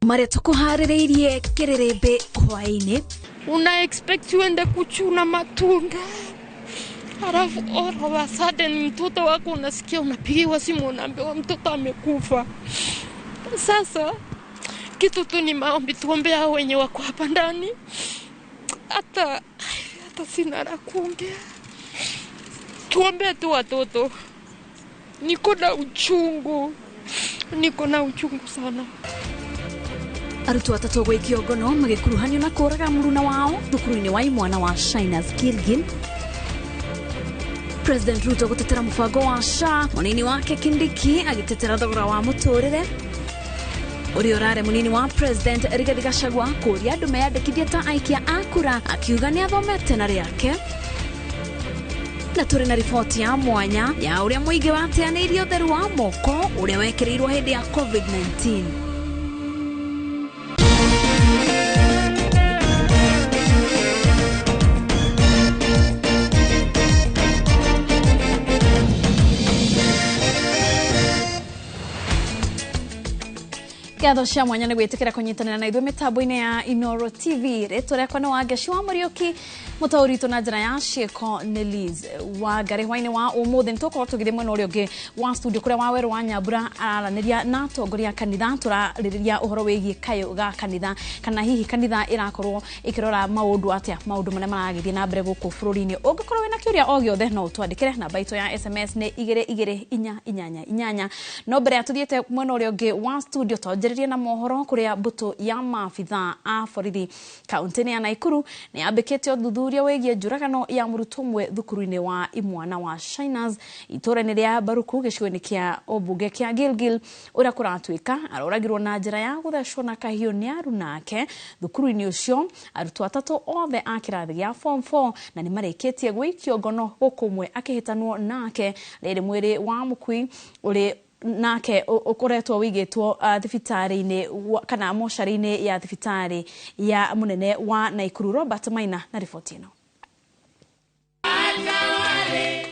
Mareto kuharireirie kirerebe hwaini. Una expect uende kuchuna matunda. Halafu all of a sudden mtoto wako unasikia unapigiwa simu unaambiwa mtoto amekufa. Sasa kitu tu ni maombi, tuombe hao wenye wako hapa ndani. Hata sina la kuongea. Tuombe tu watoto. Niko na uchungu sana. Arutu atatu gwa ikiogono magikuruhanio na kuraga muruna wao thukuru-ini wa imwana wa Hygiene. President Ruto gutetera mubango wa SHA, munini wake Kindiki agitetera thogora wa muturire. Uri orare munini wa President Rigathi Gachagua kuria andu meyandikithie ta aikia akura, akiuga ni athomete na riake. Na turi na ripoti ya mwanya ya uria muingi wateanirie utheru wa moko uria wekirirwo hindi ya COVID-19. Kiatho cia mwanya ni gwitikira kunyitanira na ithuĩ mitambo-ini ya Inoro TV. Rĩtwa rĩakwa nĩ Wangeci wa Mũriũki, mũtaũri witũ na njĩra ya ciĩko nĩ Liz Wangari. Hwainĩ wa ũmũthĩ nĩtũkorwo tũgĩthiĩ mwena ũrĩa ũngĩ wa studio kũrĩa Waweru wa Nyambura aranĩria na atongoria kanitha. Tũrarĩrĩria ũhoro wĩgiĩ kayũ ga kanitha, kana hihi kanitha ĩrakorwo ĩkĩrora maũndũ atĩa, maũndũ marĩa maragĩthiĩ na mbere gũkũ bũrũri-inĩ. Ũngĩkorwo wĩna kĩũria o gĩothe no ũtwandĩkĩre. Namba itũ ya SMS nĩ 2288. No mbere ya tũthiĩte mwena ũrĩa ũngĩ wa studio twanjĩrĩrie na mohoro kuria mbuto ya maabitha a borithi kaunti-inĩ ya Nakuru nĩ yambĩkĩte ũthuthuria wĩgiĩ njũragano ya mũrutwo ũmwe thukuru-inĩ wa imwana wa Shinas itũra-inĩ rĩa Baruku gĩcigo-inĩ kĩa ũmbunge kĩa Gilgil, ũrĩa kũratuĩka aroragirwo na njĩra ya gũthecwo na kahiũ nĩ aruna ake thukuru-inĩ ũcio. Arutwo atatũ othe a kĩrathi gĩa form 4 na nĩ marĩkĩtie gũikio ngono, gũkũ ũmwe akĩhĩtanwo nake. Rĩrĩ mwĩrĩ wa mũkui ũrĩ nake ukoretwo wigĩtwo thibitarĩ-inĩ kana mocarĩ-inĩ ya thibitarĩ ya munene wa Nakuru. Robert Maina na riboti ĩno.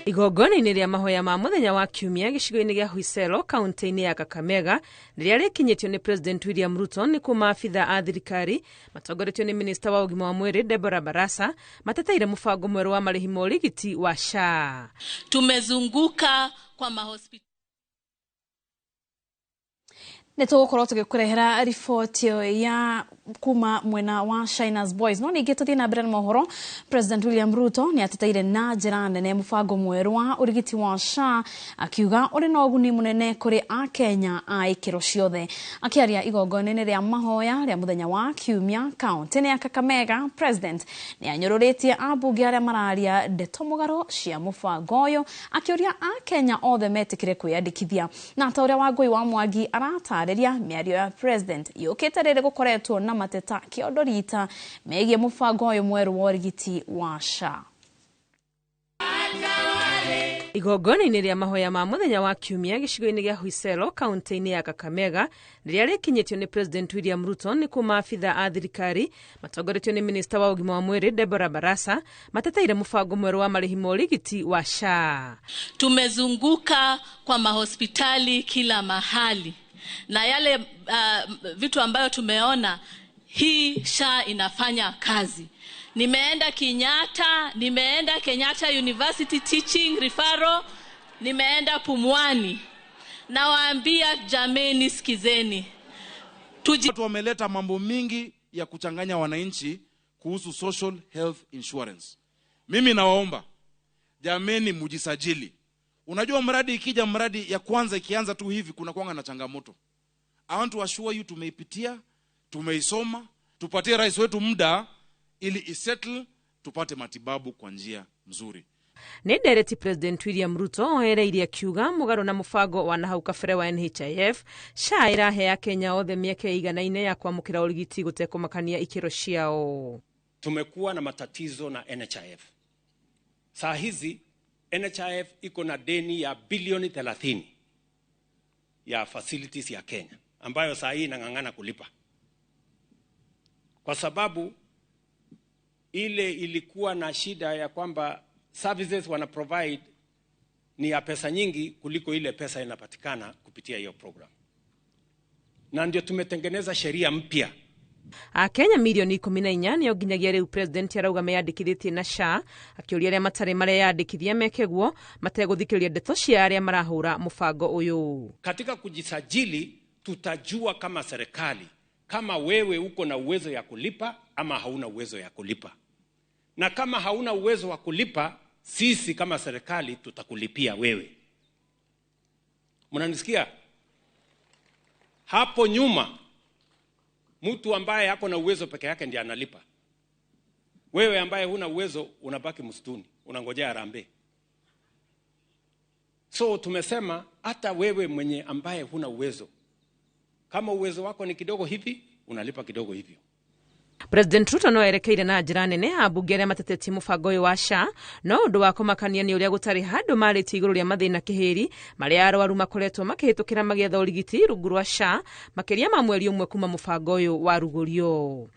Igongona-inĩ rĩa mahoya ma muthenya wa kiumia gĩcigo-inĩ gĩa Huisero kaunti-inĩ ya Kakamega rĩrĩa rĩkinyĩtio nĩ President William Ruto nĩ kuma maabitha a thirikari matongoretio nĩ Minister wa ũgima wa mwĩrĩ Deborah Barasa mateteire mũbango mwerũ wa marĩhi ma ũrigiti wa SHA. Tumezunguka kwa mahospitali. Nĩtũgũkorwo tũgĩkũrehera riboti ya kuma mwena wa Shinas Boys. No ningĩ tũthiĩ na mbere na mohoro. President William Ruto nĩ ateteire na njĩra nene mũbango mwerũ wa ũrigiti wa SHA, akiuga ũrĩ na ũguni mũnene kũrĩ Akenya a ikĩro ciothe. Akĩaria igongona-inĩ rĩa mahoya rĩa mũthenya wa kiumia kaunti-inĩ ya Kakamega, President nĩ anyũrũrĩtie ambunge arĩa mararia ndeto mũgarũ cia mũbango ũyũ, akĩũria Akenya othe metĩkĩre kwĩyandĩkithia. Na ta ũrĩa Wangui wa Mwangi aratarĩria mĩario ya President yũkĩte rĩrĩ gũkoretwo na mateta kĩondo rita megiĩ mũbango ũyũ mwerũ wa ũrigiti wa SHA. Igongona-inĩ rĩa mahoya ma muthenya wa kiumia gĩcigo-inĩ gĩa Huisero kaunti-inĩ ya Kakamega rĩrĩa rĩkinyĩtio nĩ President William Ruto nĩ kuma maabitha a thirikari matongoretio nĩ Minister wa ũgima wa mwĩrĩ Deborah Barasa mateteire mũbango mwerũ wa marĩhi ma ũrigiti wa SHA. Tumezunguka kwa mahospitali kila mahali na yale vitu ambayo tumeona hii SHA inafanya kazi. Nimeenda Kenyatta University Teaching Referral, nimeenda Pumwani. Nawaambia jameni, sikizeni. Watu wameleta mambo mingi ya kuchanganya wananchi kuhusu social health insurance. Mimi nawaomba jameni, mujisajili. Unajua mradi ya kwanza ikianza tu hivi kuna kuanga na changamoto. I want to assure you tumeipitia, tumeisoma, tupatie rais wetu muda ili isettle, tupate matibabu kwa njia nzuri. Nĩ ndereti President William Ruto oereirie akiuga mũgarũ na mũbango wa nahau kabere wa NHIF, SHA ĩrahe Akenya othe mĩeke ĩiganaine ya kwamũkĩra ũrigiti gũtekũmakania ikĩro ciao. Tumekuwa na matatizo na NHIF. Saa hizi NHIF iko na deni ya bilioni 30 ya facilities ya Kenya ambayo saa hii inang'ang'ana kulipa. Kwa sababu ile ilikuwa na shida ya kwamba services wana provide ni ya pesa nyingi kuliko ile pesa inapatikana kupitia hiyo program. na ndio tumetengeneza sheria mpya. Akenya milioni 14 nio nginyagia riu president arauga meyandikithitie na SHA, akiuria aria matare maria yandikithia mekeguo mateguthikiria ndeto cia aria marahura mubango uyu. Katika kujisajili tutajua kama serikali kama wewe uko na uwezo ya kulipa ama hauna uwezo ya kulipa. Na kama hauna uwezo wa kulipa, sisi kama serikali tutakulipia wewe. Mnanisikia? Hapo nyuma mtu ambaye yako na uwezo peke yake ndiye analipa. Wewe ambaye huna uwezo unabaki msituni, unangojea harambee. So tumesema hata wewe mwenye ambaye huna uwezo, kama uwezo wako ni kidogo hivi, unalipa kidogo hivyo. President Ruto no erekeire na njira nene abunge aria mateteti mubango uyu wa SHA, no undu wa kumakania ni uria gutari handu mariti iguru ria mathina kihiri maria arwaru makoretwo makihitukira magietha urigiti rungu rwa SHA makiria ma mweri umwe kuma mubango uyu wa rugurio.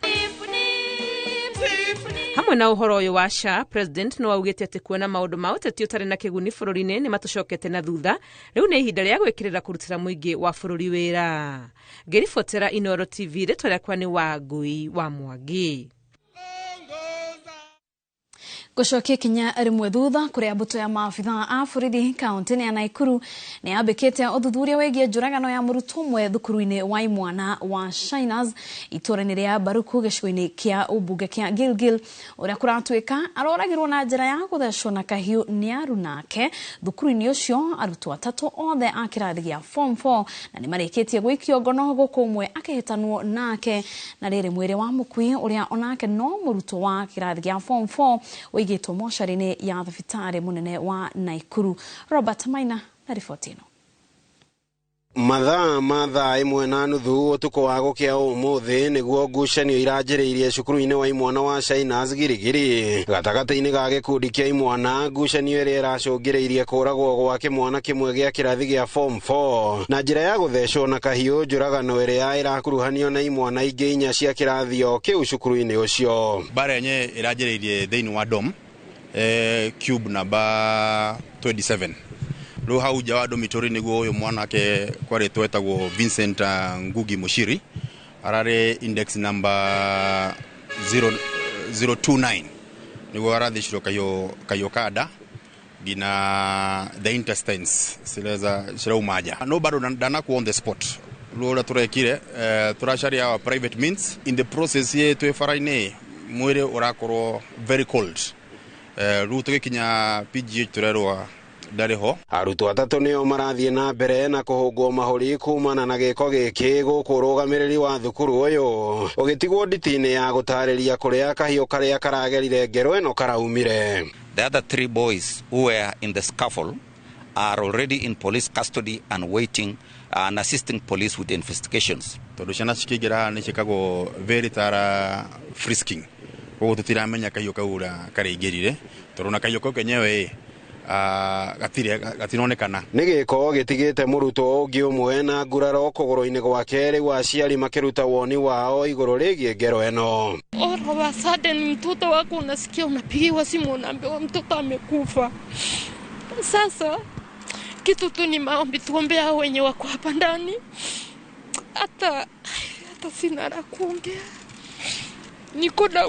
Hamwe na uhoro uyu wa SHA, president no augite ati kuona maundu ma uteti utari na kiguni bururi-ini ni matucokete na thutha, riu ni ihinda ria gwikirira kurutira muingi wa bururi wira. Ngiribotera Inoro TV ritwa riakwa ni Wangui wa Mwangi. Gũcokia kinya rimwe thutha kuria mbuto ya maabitha a borithi kaunti-ini ya Naikuru ni yambikite uthuthuria wigie njuragano ya murutwo mwe thukuru-ini wa imwana wa Shinas itura-ini ria Baruku gicigo-ini kia ubunge kia Gilgil uria kuratuika aroragirwo na njira ya guthecwo na kahiu ni arunake thukuru-ini ucio arutwo atatu othe a kirathi gia form 4 na ni marikitie gwikio ngono gukumwe akihitanwo nake na riri mwiri wa mukui uria onake no murutwo wa kirathi gia form 4 igitwo moshari-ini ya thibitari munene wa Naikuru. Robert Maina na riboti ino. Mathaa imwe na nuthu utuko wa gukia umuthi niguo ngucanio iranjiriirie cukuru-ini wa imwana wa Shinas Girigiri gatagati-ini ga gikundi kia imwana. Ngucanio iria iracungiriirie kuragwo gwa kimwana kimwe gia kirathi gia form 4 na njira ya guthecwo na kahiu njuragano iria irakuruhanio na imwana ingi 4 cia kirathi o kiu cukuru-ini ucio. Bara yenye iranjiriirie thiini wa dom cube number 27 ro hauja wa dormitory niguo uyu mwanake kwari twetagwo Vincent Ngugi Mushiri arare index number 0029 niguo arathicirwo kayo kada gina the intestines sileza shiraumaja no bado ndanaku on the spot rura turekire turasharia our private means in the process ye twefaraine mwire urakorwo very cold ruto gikinya PGH turerwa dariho. Arutwo atatu nio marathie na mbere na kuhungwo mahuri kumana na giko giki guku rugamiriri wa thukuru uyu ugitigwo nditi-ini ya gutariria kuria kahiu karia karagerire ngero ino karaumire. The other 3 boys who were in the scuffle are already in police custody and waiting and assisting police with investigations. Tondu ciana cikigira ni cikago very thorough frisking koguo tutiramenya kahiu kaura kareingirire turona kahiu kau kenyewe gatironekana. Ni giko gitigite murutwo ungi umwe na nguraro kuguru-ini gwake riu aciari makiruta woni wao iguru rigie ngero eno. All of a sudden mtoto wako unasikia unapigiwa simu unaambiwa mtoto amekufa. Sasa kitu tu ni maombi, tuombe hao wenye wako hapa ndani. Hata sina la kuongea. Niko na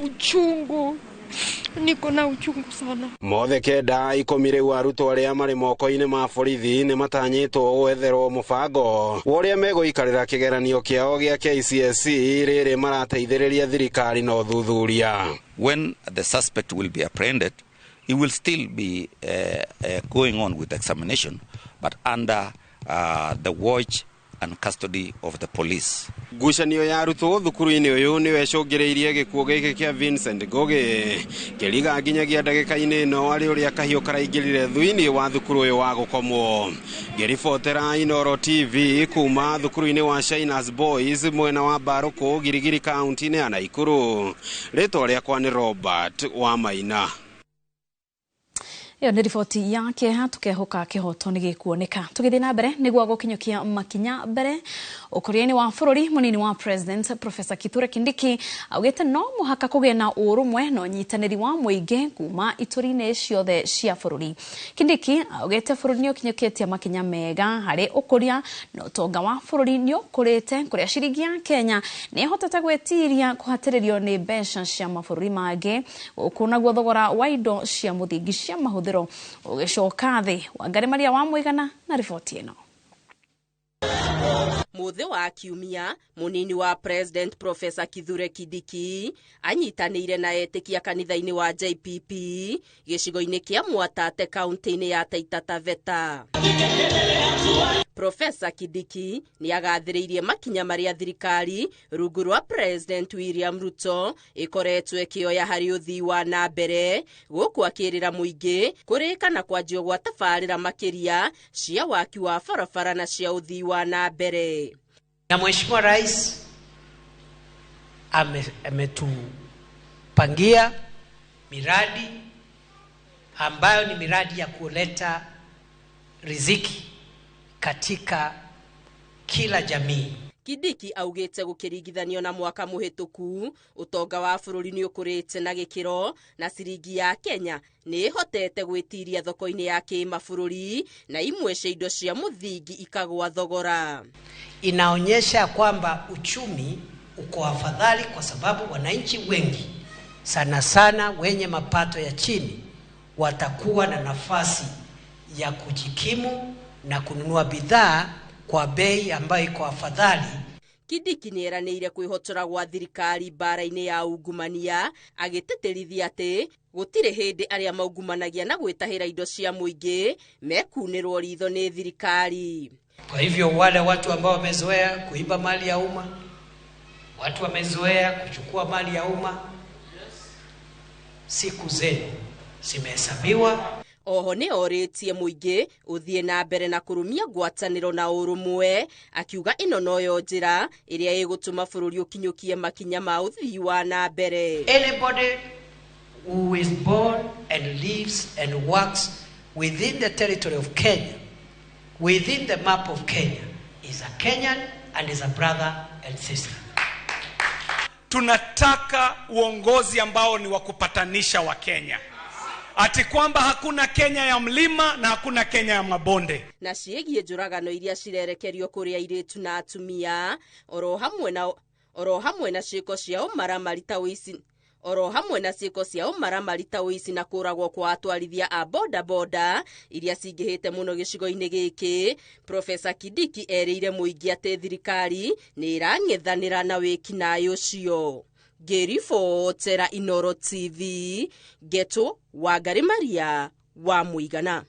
uchungu sana. Mothe kenda ikomire arutwo aria mari moko-ini ma borithi ni matanyitwo gwetherwo mubango uria meguikarira kigeranio kiao gia KCSE riri marateithiriria thirikari na uthuthuria. When the suspect will be apprehended, he will still be going on with examination, but under the watch and custody of the police. Ngucanio ya arutwo thukuru-ini uyu ni wecungiriirie gikuo giki kia Vincent Ngugi kiriga nginyagia ndagika-ini ino ari uria kahiu karaingirire thuini wa thukuru uyu wa gukomwo. Ngiribotera Inoro TV kuma thukuru-ini wa Shinas Boys mwena wa Baruku Girigiri kaunti-ini ya Naikuru. Ritwa riakwa ni Robert wa Maina. Iyo nĩ riboti yake tukehoka kihoto nĩ gĩkuoneka. Tũgĩthiĩ na mbere nĩguo gũkinyũkia makinya mbere ũkũria-inĩ wa bũrũri. Mũnini wa President Professor Kithure Kindiki augĩte no mũhaka kũgĩe na ũrũmwe na ũnyitanĩri wa mũingĩ kuma itũri-inĩ ciothe cia bũrũri. Kindiki augĩte bũrũri nĩ ũkinyũkĩtie makinya mega harĩ ũkũria na ũtonga wa bũrũri nĩ ũkũrĩte kũrĩa ciringi ya Kenya nĩ ĩhotete gwĩtiria kũhatĩrĩrio nĩ mbeca cia mabũrũri mangĩ, gũkũ naguo thogora wa indo cia mũthingi cia mahũthĩro ũgĩcoka thĩ. Wangari Maria wa Mũigana na riboti ĩno. Mũthĩ wa kiumia, mũnini wa President Professor Kithure Kindiki anyitanĩire na etĩkia kanitha-inĩ wa JPP gĩcigo-inĩ kĩa Mwatate kaunti-inĩ ya Taita Taveta. Professor Kindiki nĩ agathĩrĩirie makinya marĩa thirikari rungu rwa President William Ruto ĩkoretwo ĩkĩoya harĩ ũthii wa na mbere, gũkũ akĩrĩra mũingĩ kũrĩkana kwanjio gwa tabarĩra makĩria cia waki wa barabara na cia ũthii wa na mbere. Na Mheshimiwa Rais ametupangia miradi ambayo ni miradi ya kuleta riziki katika kila jamii. Kindiki augĩte gũkĩringithanio na mwaka mũhĩtũku ũtonga wa bũrũri nĩ ũkũrĩte na gĩkĩro na ciringi ya Kenya nĩ ĩhotete gwĩtiria thoko-inĩ ya kĩmabũrũri na imwe cia indo cia mũthingi ikagwa thogora. Inaonyesha kwamba uchumi uko afadhali kwa sababu wananchi wengi sana sana wenye mapato ya chini watakuwa na nafasi ya kujikimu na kununua bidhaa kwa bei ambayo iko afadhali. Kindiki nĩ eranĩire kwĩhotora gwa thirikari bara-inĩ ya ungumania, agĩtĩtĩrithia atĩ gũtirĩ hĩndĩ arĩa maungumanagia na gwĩtahĩra indo cia mũingĩ mekunĩrwo ritho nĩ thirikari. Kwa hivyo wale watu ambao wamezoea kuiba mali ya umma, watu wamezoea kuchukua mali ya umma, siku zenu zimehesabiwa. Oho nĩ orĩtie mũingĩ ũthiĩ na mbere na kũrũmia ngwatanĩro na ũrũmwe, akiuga ĩno noyo njĩra ĩrĩa ĩgũtũma bũrũri ũkinyũkie makinya ma ũthii wa na mbere. Anybody who is born and lives and works within the territory of Kenya, within the map of Kenya, is a Kenyan and is a brother and sister. Tunataka uongozi ambao ni wa kupatanisha wa Kenya. Ati kwamba hakuna Kenya ya mlima na hakuna Kenya ya mabonde. Na ciĩgiĩ njũragano iria cirerekerio kũrĩ airĩtu na atumia, oro hamwe na ciĩko cia ũmaramari ta ũici na kũragwo kwa atwarithia a boda iria cingĩhĩte mũno gĩcigo-inĩ gĩkĩ. Professor Kindiki erĩire mũingĩ atĩ thirikari nĩ ĩrang'ethanĩra na wĩkinaĩ ũcio. Gerifotera Inoro TV, Geto Wangari Maria wa Mũigana.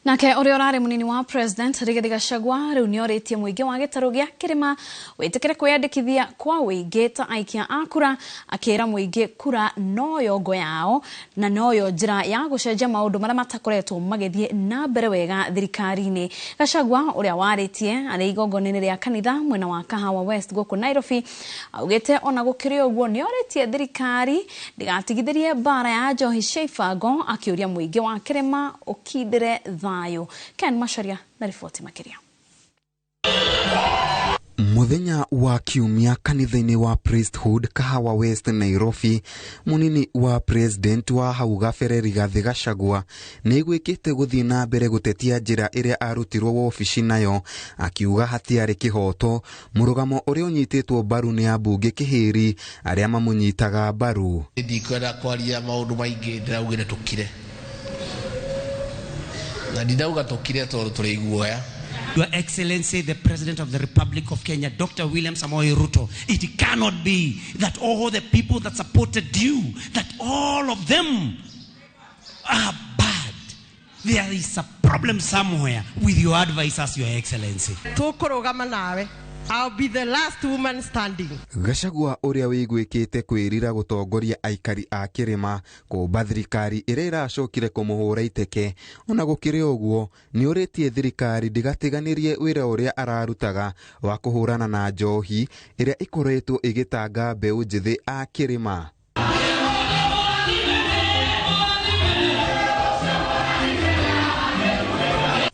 Nake ũrĩa ũrarĩ mũnini wa President Rigathi Gachagua rĩu nĩ orĩtie mũingĩ wa gĩtarũ gĩa kĩrĩma wĩtĩkĩre kwĩyandĩkithia kwa ũingĩ ta aikia a kura, akĩra mũingĩ kura noyo ngo yao na noyo njĩra ya gũcenjia maũndũ marĩa matakoretwo magĩthiĩ na mbere wega thirikari-inĩ. Gachagua ũrĩa warĩtie arĩ igongona-inĩ rĩa kanitha mwena wa Kahawa West gũkũ Nairobi augĩte ona gũkĩrĩ ũguo nĩ orĩtie thirikari ndĩgatigithĩrie bara ya njohi cia ibango, akĩũria mũingĩ wa kĩrĩma ũkindĩre thayo. Ken Masharia na riboti makĩria. Muthenya wa kiumia kanitha-inĩ wa Priesthood Kahawa West Nairobi, munini wa President wa hau gabere Rigathi Gachagua nĩ gwĩkĩte gũthiĩ na mbere gũtetia njĩra ĩrĩa arutirwo wobici nayo, akiuga hatiarĩ kĩhoto mũrũgamo ũrĩa ũnyitĩtwo mbaru nĩ ambunge kĩhĩri arĩa mamũnyitaga mbaru. Ndikwenda kwaria maũndũ maingĩ, ndĩraugire tũkire na ndinauga tũkire tondũ tũrĩ guoya. Your Excellency, the President of the Republic of Kenya, Dr. William Samoei Ruto, it cannot be that all the people that supported you, that all of them are bad. There is a problem somewhere with your advisors, Your Excellency. I'll be the last woman standing. Gachagua ũrĩa wĩgwĩkĩte kwĩrira gũtongoria aikari a kĩrĩma kũmba thirikari ĩrĩa ĩracokire kũmũhũra iteke, ona gũkĩrĩ ũguo nĩ ũrĩtie thirikari ndĩgatiganĩrie wĩra ũrĩa ararutaga wa kũhũrana na njohi ĩrĩa ĩkoretwo ĩgĩtanga mbeũ njĩthĩ a kĩrĩma.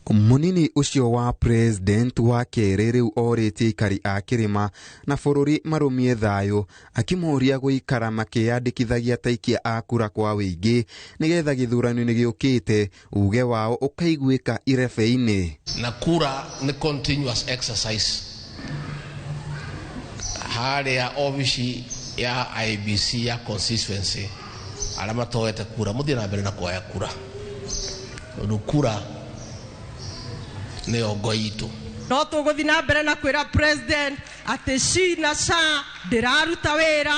Munini ucio wa president wa kere riu orite ikari a kirima na bururi marumie thayo akimoria guikara makiyandikithagia taikia akura kwa wingi nigetha githurano-ini giukite uge wao ukaiguika irebe-ini. Na kura ni continuous exercise. Hali ya ofisi ya IBC ya consistency alama toete kura muthie na mbere na kuoya kura. Kura ne ogoito no tuguthi na mbere na kwira president ati cina ca ndiraruta wira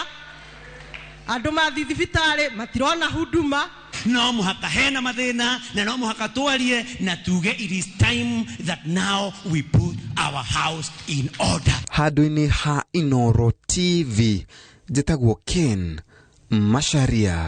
andu mathi thibitari matirona huduma no muhaka hena mathina na no muhaka twarie na tuge it is time that now we put our house in order. Handu-ini ha Inoro TV njitagwo Ken Macharia.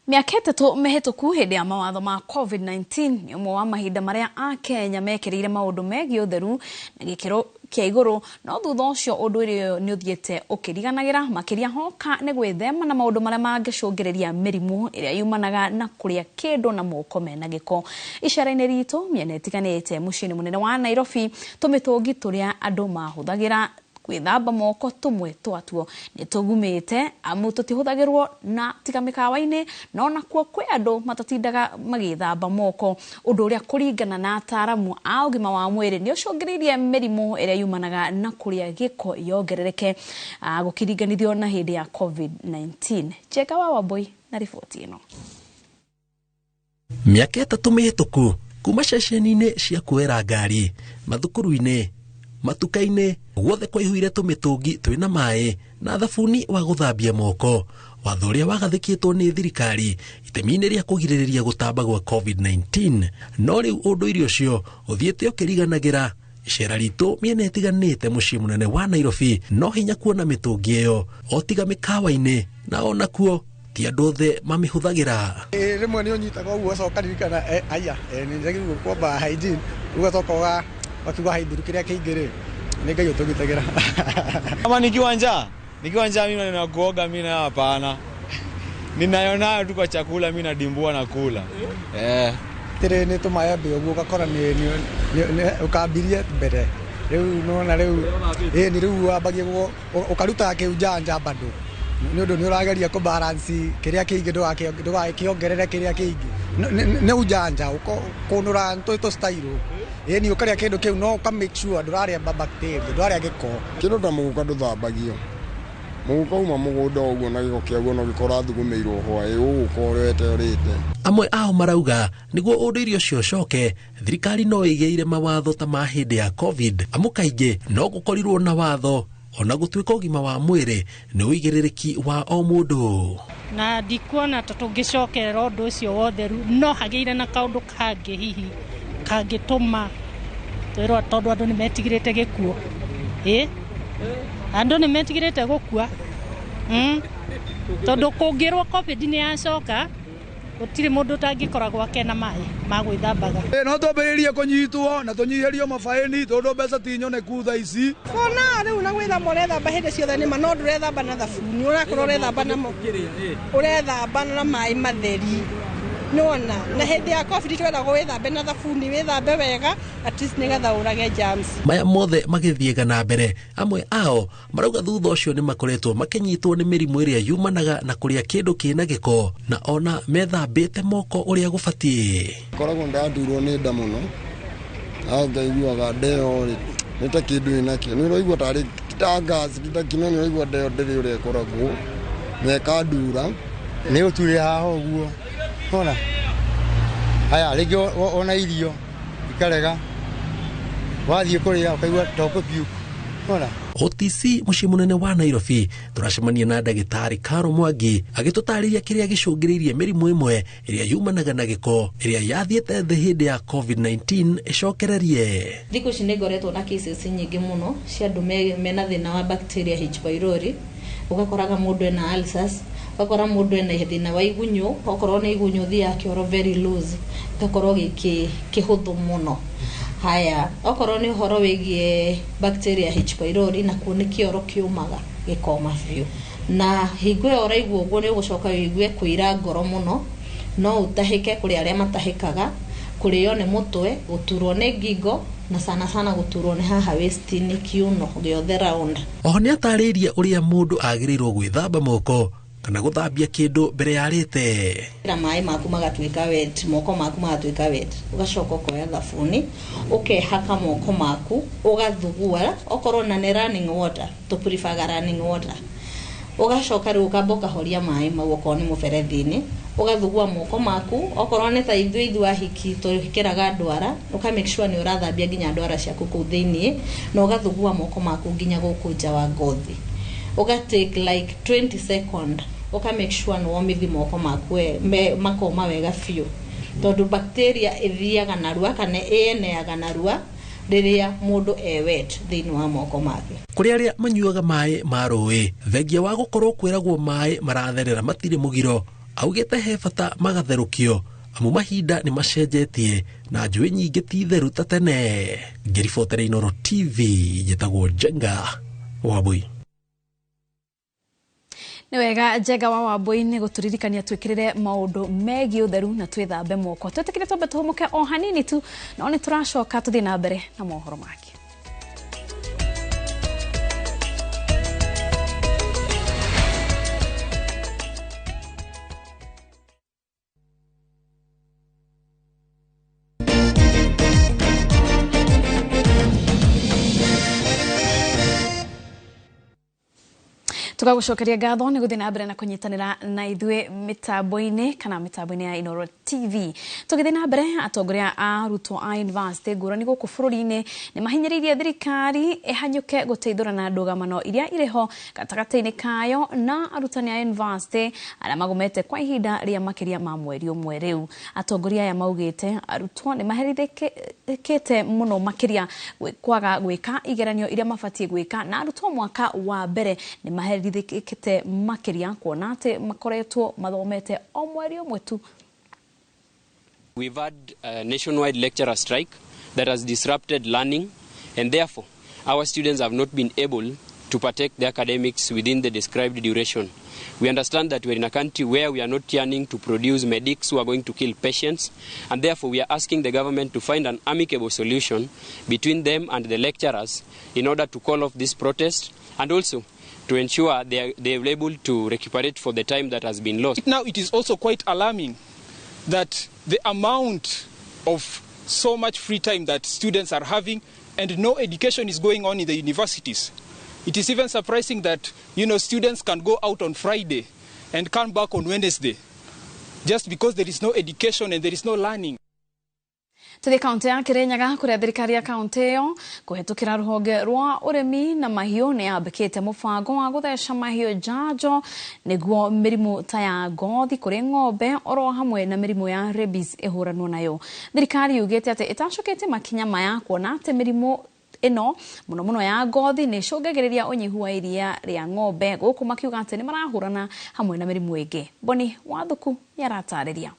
Miaka itatu mihituku hindi ya mawatho ma COVID-19 ni umwe wa mahinda maria a Kenya mekirire maundu megie utheru na gikiro kia iguru no thutha ucio undu uyu ni uthiete ukiriganagira makiria hoka ni gwithema na maundu maria mangicungiriria mirimu iria yumanaga na kuria kindu na moko mena giko. Icara-ini ritu miena itiganite mucii-ini munene wa Nairobi tumitungi turia andu mahuthagira gwithamba moko tumwe twatuo ni tugumite amu tutihũthagĩrwo na tiga mĩkawa-inĩ no nakuo kwi andu matatindaga magithamba moko undu uria kuringana na ataramu a ũgima wa mwĩrĩ ni ũcũngĩrĩirie mĩrimũ ĩrĩa yumanaga na kuria gĩko yongerereke gũkĩringanithio na hĩndĩ ya COVID-19. Cheka wa Wambui na riboti ĩno. Miaka itatu mĩhĩtũku kuma ceceni-inĩ cia kuoera ngari mathukuru-inĩ matuka-inĩ guothe kwaihuire tũmĩtũngi twĩna maĩ na thabuni wa gũthambia moko watho ũrĩa wagathĩkĩtwo nĩ thirikari itemi-inĩ rĩa kũgirĩrĩria gũtamba gwa COVID-19 no rĩu ũndũire ũcio ũthiĩte ũkĩriganagĩra. Icera ritũ mĩena ĩtiganĩte mũciĩ mũnene wa Nairobi no hinya kuona mĩtũngi ĩyo o tiga mĩkawa-inĩ na ona kuo ti andũ othe mamĩhũthagĩra. Rĩmwe nĩ ũnyitaga ũguo ũcoka ririkana aya nĩ njagĩrĩirwo kwamba hygiene ũgacoka wakiwa haidhuru kiria kingire ngai utugitagira kama nikiwa njaa mimi na kuoga mimi na hapana ninayona tu kwa chakula mimi nadimbua na kula tere ni tumaya be ugo gakora ni ukambirie mbere riu nona riu ni riu abagie ukaruta ke ujanja bado ni undu ni urageria ku balance kiria kingi ndugakiongerere kiria kingi ne ujanja ukunura nto style ni ukaria kindu kiu no ka make sure nduraria bacteria nduraria giko kindu ta muguka nduthabagio muguka uma mugunda uguo na giko kiaguo no gikora thugumirwo hwae ugukorete urite. Amwe ao marauga niguo ũndũire ũcio ũcoke thirikari no ĩgĩire mawatho ta ma hĩndĩ ya COVID amu kaingĩ no gũkorirwo na watho ona gũtuĩka ũgima wa mwĩrĩ nĩ ũigĩrĩrĩki wa o mũndũ na ndikuona tũngĩcokerera ũndũ ũcio wotheru no hagĩire na kaũndũ kangĩ hihi kangĩtũma twĩrwo tondũ andũ nĩ metigĩrĩte gĩkuũ andũ nĩ metigĩrĩte gũkua tondũ kũngĩrwo COVID nĩ yacoka gũtirĩ mũndũ tangĩkoragwo akena maĩ ma gwĩthambaga no twambĩrĩrie kũnyitwo na tũnyihirio mabaĩni tondũ mbeca ti nyoneku thaa ici bona rĩu na gwĩthamba ũrethamba hĩndĩ ciothe nĩma no ndũrethamba na thabuni ũrakorwo ũrethamba na maĩ matheri nona na hĩndĩ ya COVID twendagwo wĩthambe na thabuni wĩthambe wega at least nĩgetha ũrage germs. Maya mothe magĩthiĩga na mbere amwe ao marauga thutha ũcio nĩ makoretwo makĩnyitwo nĩ mĩrimũ ĩrĩa yumanaga na kũrĩa kĩndũ kĩna gĩko na ona methambĩte moko ũrĩa gũbatiĩ. Koragwo ndandurwo nĩ nda mũno ngaiguaga ndeo nĩ ta kĩndũ inakĩo nĩ ũraigua tarĩ ta gas kino nĩ ũraigua ndeo ndĩrĩ ũrĩa ĩkoragwo na ĩkandura nĩ ũturĩ haha ũguo ona haya rĩngĩ ona irio ikarega wathiĩ kũrĩa ũkaigua topo piu ona OTC mũciĩ mũnene wa Nairobi tũracemania na ndagĩtarĩ Karo Mwangi agĩtũtarĩria kĩrĩa gĩcũngĩrĩirie mĩrimũ ĩmwe ĩrĩa yumanaga na gĩko ĩrĩa yathiĩte thĩ hĩndĩ ya COVID-19 ĩcokererie. Thikũ ici nĩ ngoretwo na cases nyingĩ mũno cia andũ mena thĩna wa bacteria H pylori ugakoraga mũndũ ena ulcers ukakora mũndũ ena thĩna wa igunyũ okorwo nĩ igunyũ thi yake oro very loose gakorwo kĩhũthũ mũno. Haya okorwo nĩ ũhoro wĩgie bacteria H pylori na kuo nĩ kĩoro kĩũmaga gĩkoma biũ na hingo ĩyo ũraigua ũguo nĩ ũgũcoka wĩigue kũira ngoro mũno no utahike kuri aria matahikaga kurio ni mutwe guturwo ni ngingo na sana guturwo ni haha waist-ini kiuno giothe round. Oho ni atariria uria mundu agirirwo gwithamba moko kana guthambia kindu mbere ya rite. Ira mai maku magatuika wet, moko maku magatuika wet. Ugacoka koya thabuni, ukehaka moko maku, ugathugua, okorwo na ni running water, to prefer running water. Ugacoka riu ukamboka horia mai mau okorwo ni muberethi-ini, ugathugua moko maku, okorwo ni ta ithu ahiki tuhikiraga ndwara, uka make sure ni urathambia nginya ndwara ciaku kuu thiini, na ugathugua moko maku nginya guku nja wa ngothi. Uga take like 20 seconds. Uka make sure no womithi moko maku makoma wega fiu. Tondu bacteria ithiaga narua kana eneaga narua riria mundu wet thiini wa moko make. Kuri aria manyuaga mai ma rũĩ, thengia wa gukorwo kwiragwo mai maratherera matire mugiro, augite he bata magatherukio amu mahinda ni macenjetie na njui nyingi ti theru ta tene. Ngiribotera Inooro TV, njitagwo Jenga Wambui. Ni wega Jenga wa Wambui ni guturirikania twikirire maundu megi utheru na twithambe moko. Twetekire twambe tuhumuke o hanini tu, no ni turacoka tuthie na mbere na mohoro maki. Tugagucokeria ngatho ni guthie na mbere na kunyitanira na ithue mitambo-ini kana mitambo-ini ya Inooro TV. Tugithie na mbere atongoria a arutwo a university ngurani guku bururi-ini ni mahinyiririe thirikari ihanyuke guteithurana ndugamano iria iriho gatagati-ini kayo na arutani a university aria magumete kwa ihinda ria makiria ma mweri umwe riu. Atongoria aya maugite arutwo ni maherithikite muno makiria kwaga gwika igeranio iria mabatie gwika, na arutwo mwaka wa mbere ni maherithikite makiria kuona ati makoretwo mathomete o mweri umwe tu. We've had a nationwide lecturer strike that has disrupted learning, and therefore our students have not been able to protect their academics within the described duration. We understand that we're in a country where we are not yearning to produce medics who are going to kill patients, and therefore we are asking the government to find an amicable solution between them and the lecturers in order to call off this protest and also to ensure they are able to recuperate for the time that has been lost. Now it is also quite alarming that the amount of so much free time that students are having and no education is going on in the universities. It is even surprising that, students can go out on Friday and come back on Wednesday just because there is no education and there is no learning. Tuthi kaunti ya Kirinyaga kuria thirikari ya kaunti iyo kuhetukira ruhonge rwa urimi na mahiu ni yambikite mubango wa gutheca mahiu njanjo niguo mirimu ta ya ngothi kuri ng'ombe oro hamwe na mirimu ya rabies ihuranwo nayo. Thirikari yugite ati itacukite makinya maya kuona ati mirimu ino muno ya ngothi ni cungagiriria unyihu wa iria ria ng'ombe guku makiuga ati ni marahurana hamwe na mirimu ingi. Boni Wathuku yaratariria.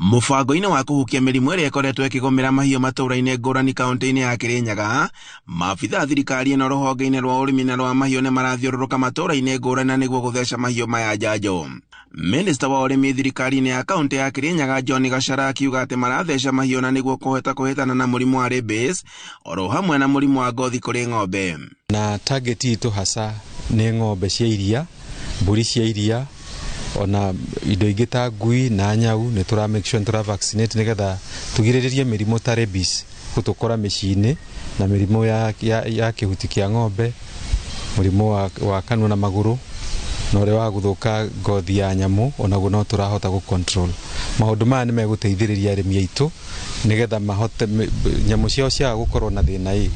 Mubango-ini wa kuhukia mirimu iria ikoretwo ikigomera mahiu matũra-ini ngũrani kaunti-ini ya Kirinyaga, maabitha thirikari ino ruhonge-ini rwa urimi na rwa mahiu ni marathiũrũrũka matũra-ini ngũrani niguo gutheca mahiu maya njanjo. Minista wa urimi thirikari-ini ya kaunti ya Kirinyaga John Gachara akiuga ati maratheca mahiu na niguo kuhitana na murimu wa rabies oro hamwe na murimu wa ngothi kuri ng'ombe. Na target itu hasa ni ng'ombe cia iria, mburi cia iria, ona indo ingĩ ta ngui na nyau ni tura make sure tura vaccinate nigetha tugirĩrĩrie mĩrimũ ta rabies gũtũkora mĩciĩ-inĩ na mĩrimũ ya kĩhuti kĩa ng'ombe, mũrimũ wa kanua na magũrũ na ũrĩa wa gũthũka ngothi ya nyamũ, onaguo no tũrahota gũ-control. Maũndũ maya nĩ megũteithĩrĩria arĩmi aitũ nigetha mahote nyamũ ciao ciaga gũkorwo na thĩna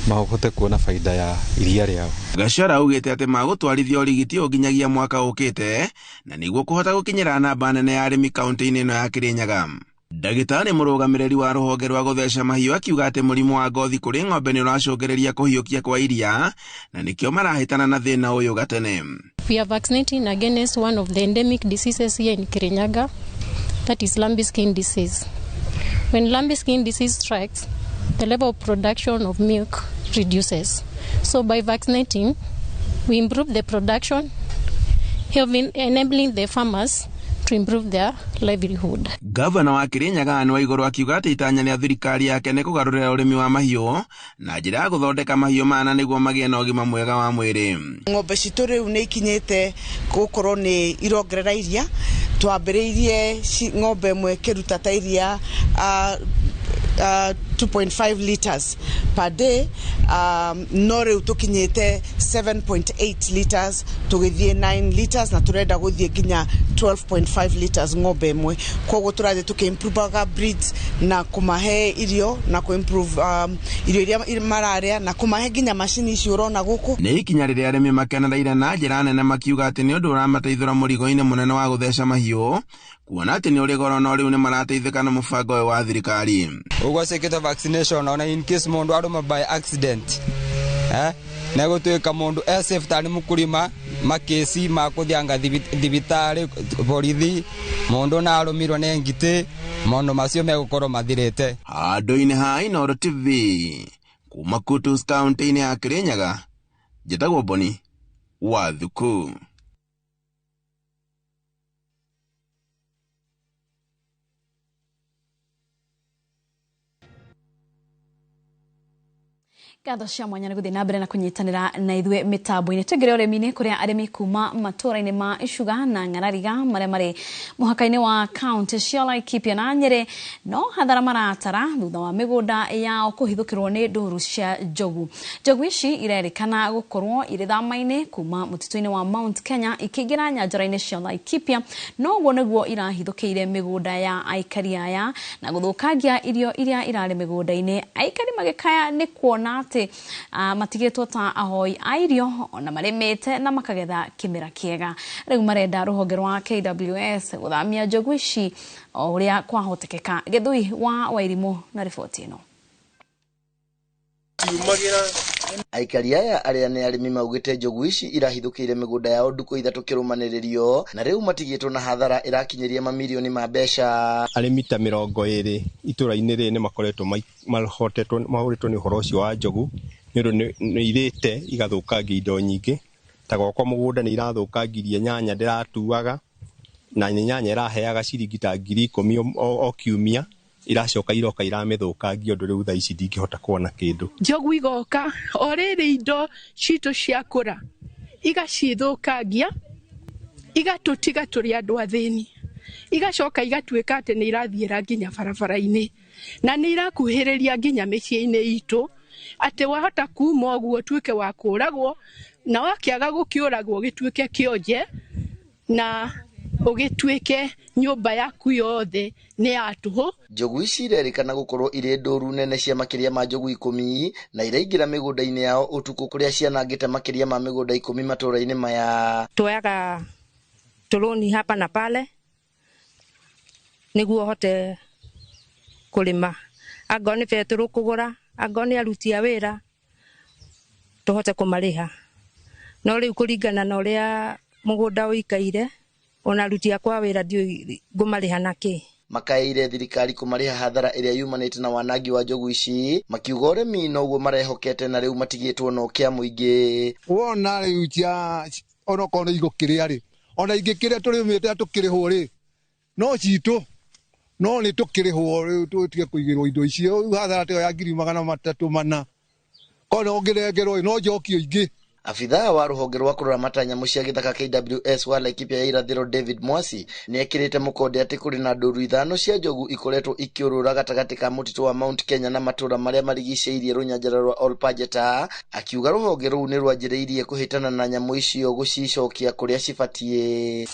mahote kuona faida ya iria riao. Gachara augite ati magũtwarithia ũrigiti nginyagia mwaka ũkĩte na niguo kũhota gũkinyĩra namba nene ya arĩmi kaunti-inĩ ĩno ya Kirinyaga. Ndagĩtarĩ mũrũgamĩrĩri wa rũhonge rwa gũtheca mahiũ akiuga atĩ mũrimũ wa ngothi kũrĩ ng'ombe nĩ ũracũngĩrĩria kũhiũkia kwa iria na nĩkĩo marahĩtana na thĩna ũyũ gatene. We are vaccinating against one of the endemic diseases here in Kirinyaga, that is lumpy skin disease. When lumpy skin disease strikes, the level of production of milk reduces. So by vaccinating, we improve the production, enabling the farmers to improve their livelihood. Gavana wa Kirinyaga nĩ Waigũrũ akiuga atĩ itanya rĩa thirikari yake nĩ kũgarũrĩra ũrĩmi wa mahiũ na njĩra ya gũthondeka mahiũ mana nĩguo magĩe na ũgima mwega wa mwĩrĩ. Ng'ombe citũ rĩu nĩ ikinyĩte gũkorwo nĩ irongerera iria. Twambĩrĩirie ng'ombe ĩmwe ĩkĩruta ta iria 2.5 liters per day, no rĩu tũkinyĩte 7.8 liters, tũgĩthiĩ 9 liters na tũrenda gũthiĩ nginya 12.5 liters ng'ombe ĩmwe. Koguo tũrathiĩ tũkĩimprove breeds na kũmahe irio na kũimprove irio iria mararĩa na kũmahe nginya macini icio ũrona gũkũ. Nĩ ikinya rĩrĩa arĩmi makenereire na njĩra nene makiuga atĩ nĩ ũndũ ũramateithũra mũrigo-inĩ mũnene wa gũtheca mahiũ, kuona atĩ nĩ ũrĩ goro no rĩu nĩ marateithĩka na mũbango ũyũ wa thirikari. Ũguo cĩkĩte vaccination ona in case mũndũ arũma by accident na gũtuĩka mũndũ safe tani mũkulima makesi makũthianga thibitarĩ borithi mũndũ na arũmirwo nĩ ngite mũndũ macio megũkorwo mathirĩte. Handũ-inĩ ha Inooro TV kuma Kutus kaunti-inĩ ya Kirinyaga, njĩtagwo Boni wa Thuku. Gatho cia mwanya nĩ gũthiĩ na mbere na kũnyitanĩra na ithuĩ mĩtambo-inĩ. Tũingĩre ũrĩmi-inĩ kũrĩa arĩmi kuma matũũra-inĩ ma Icuga na Ng'arariga marĩa marĩ mũhaka-inĩ wa kaunti cia Laikipia na Nyeri no hathara maratara thutha wa mĩgũnda yao kũhithũkĩrwo nĩ ndũũru cia njogu. Njogu ici irerĩkana gũkorwo irĩ thama-inĩ kuma mũtitũ-inĩ wa Mount Kenya ikĩingĩra nyanjara-inĩ cia Laikipia, no ũguo nĩguo irahithũkĩire mĩgũnda ya aikari aya na gũthũkangia irio iria irarĩ mĩgũnda-inĩ. Aikari magĩkaya nĩ kuona atĩ matigĩtwo ta ahoi a irio ona marĩmĩte na makagetha kĩmera kĩega. Rĩu marenda rũhonge rwa KWS gũthamia njogu ici o ũrĩa kwahotekeka. Gĩthui wa Wairimũ na riboti ĩno. Aikari aya arĩa nĩ arĩmi maugĩte njogu ici irahithũkĩire mĩgũnda yao ndukũ ithatũ kĩrũmanĩrĩrio na rĩu matigĩtwo na hathara ĩrakinyeria mamirioni ma mbeca. Arĩmi ta 20 itũra-inĩ rĩrĩ nĩ makoretwo mahũrĩtwo nĩ ũhoro ũcio wa njogu nĩ ũndũ nĩ irĩte igathũkangia indo nyingĩ. Ta gwakwa mũgũnda nĩ irathũkangirie nyanya ndĩratuaga na nyanya ĩraheaga ciringi ta 10,000 o kiumia, iracoka iroka iramĩthũkangia ũndũ rĩu thaa ici ndingĩhota kuona kĩndũ. Njogu igoka o rĩrĩ indo citũ ciakũra igacithũkangia igatũtiga tũrĩ andũ athĩni, igacoka igatuĩka atĩ nĩ irathiĩra nginya barabara-inĩ na nĩ irakuhĩrĩria nginya mĩciĩ-inĩ itũ, atĩ wahota kuma ũguo tuĩke wa kũragwo na wakĩaga gũkĩũragwo gĩtuĩke kĩonje na ũgĩtuĩke nyũmba yaku yothe nĩ ya tũhũ. Njogu ici irerĩkana gũkorwo irĩ ndũũru nene cia makĩria ma njogu 10 na iraingĩra mĩgũnda-inĩ yao ũtukũ kũrĩa cianangĩte makĩria ma mĩgũnda 10 matũũra-inĩ maya. Twoyaga tũrũni hapa na pale nĩguo hote kũrĩma, angorwo nĩ betũrũ kũgũra, angorwo nĩ aruti a wĩra tũhote kũmarĩha. No rĩu kũringana na ũrĩa mũgũnda ũikaire ona aruti akwa wĩra ndiũĩ ngũmarĩha nakĩ. Makaire thirikari kũmarĩha hathara ĩrĩa yumanĩte na wanangi wa njogu ici, makiuga ũrĩmi noguo marehokete na rĩu matigĩtwo no kĩa mũingĩ. Wona rĩu cia ona kono igũkĩrĩa rĩ ona ingĩkĩrĩa tũrĩmĩte tũkĩrĩhwo rĩ no citũ no nĩ tũkĩrĩhwo rĩu tũtige kũigĩrwo indo icio hathara tĩyo ya 300 kono ũngĩrengerwo no njokio ingĩ. Afithaa wa rũhonge rwa kũrora matanya cia gĩthaka KWS wa Laikipia ya irathĩro David Mwasi nĩ ekĩrĩte mũkonde atĩ kũrĩ na ndũũru 5 cia njogu ikoretwo ikĩũrũra gatagatĩ ka mũtitũ wa Mount Kenya na matũũra marĩa marigicĩirie rũnyanjara rwa Olpajeta, akiuga rũhonge rũu nĩ rwanjĩrĩirie kũhĩtana na nyamũ icio gũcicokia kũrĩa cibatiĩ.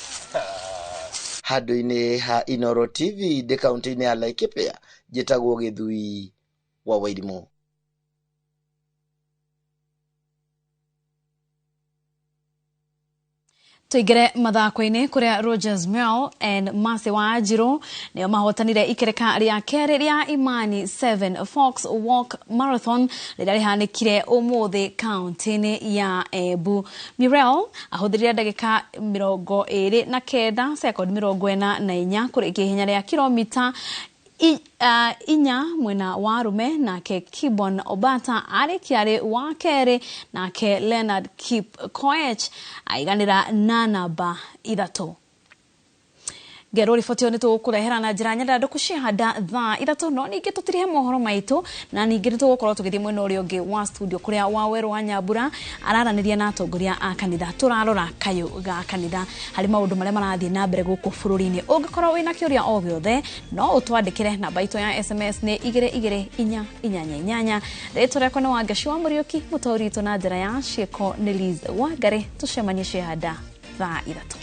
Handũ-inĩ ha Inooro TV de kaunti-inĩ ya Laikipia, njĩtagwo Gĩthui wa Wairimũ. Tuigere mathako-inĩ kũrĩa Rogers Mel and Mase wa Njirũ nĩo mahotanire ikereka rĩa kerĩ rĩa Imani 7 Fox Walk Marathon rĩrĩa rĩhanĩkire ũmũthĩ kaunti-inĩ ya Embu. Mirel ahũthĩrire ndagĩka 29 sekondi 44 kũrĩkia ihenya rĩa kilomita inya mwena wa arũme, nake Kibon Obata arĩkiarĩ wa kerĩ, nake Leonard Kipkoech aiganĩra na namba 3. Ngero riboti oni tukurehera na njira nyenda ndukucihanda thaa ithatu no ningi tutirihe mohoro maitu na ningi nitugukorwo tugithie mwena uria ungi wa studio kuria Waweru wa Nyambura araraniria na atongoria a kanitha turarora kayo ga kanitha hari maundu maria marathie na mbere guku bururi-ini. Ungikorwo wina kiuria o giothe no utwandikire namba itu ya SMS ni 2288. Rĩtwa rĩakwa nĩ Wangeci wa Mũriũki, mũtaũri witũ na njĩra ya ciĩko nĩ Liz Wangari. Tucemanie cihanda thaa ithatu.